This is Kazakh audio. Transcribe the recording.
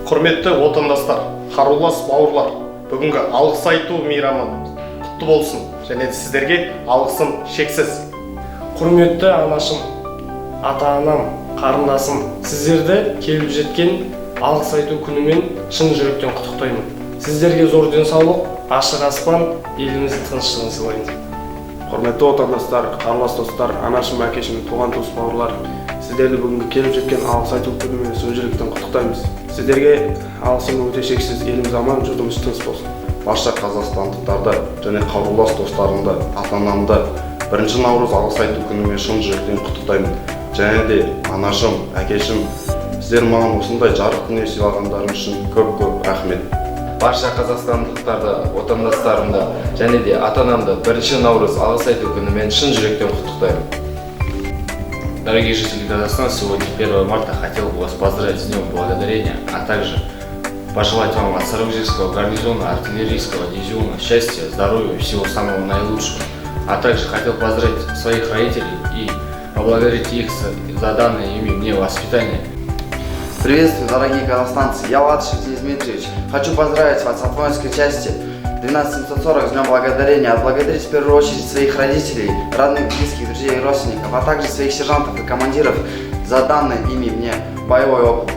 Құрметті отандастар, қарулас бауырлар, бүгінгі алғыс айту мейрамы құтты болсын, және сіздерге алғысым шексіз. Құрметті анашым, ата-анам, қарындасым, сіздерді келіп жеткен алғыс айту күнімен шын жүректен құттықтаймын. Сіздерге зор денсаулық, ашық аспан, еліміздің тыныштығын сыйлаймын. Құрметті отандастар, қарулас достар, анашым, әкешім, туған туыс бауырлар, сіздерді бүгінгі келіп жеткен алғыс айту күнімен шын жүректен құттықтаймыз. Сіздерге алғысым өте шексіз, еліміз аман, жұртымыз тыныш болсын. Барша қазақстандықтарды және қарулас достарымды, ата-анамды 1 наурыз алғыс айту күнімен шын жүректен құттықтаймын. Және де анашым, әкешім, сіздер маған осындай жарық дүние сыйлағандарың үшін көп рахмет. Барша қазақстандықтарды, отандастарымды және де ата-анамды 1 наурыз алғыс айту күнімен шын жүректен құттықтаймын. Дорогие жители Казахстана, сегодня 1 марта хотел бы вас поздравить с Днем Благодарения, а также пожелать вам от Сарыгжирского гарнизона артиллерийского дивизиона счастья, здоровья и всего самого наилучшего. А также хотел поздравить своих родителей и поблагодарить их за данное ими мне воспитание. Приветствую, дорогие казахстанцы, я Латышев Денис Дмитриевич. Хочу поздравить вас от воинской части 12740 с Днем Благодарения, отблагодарить в первую очередь своих родителей, родных, близких, друзей и родственников, а также своих сержантов и командиров за данный ими мне боевой опыт.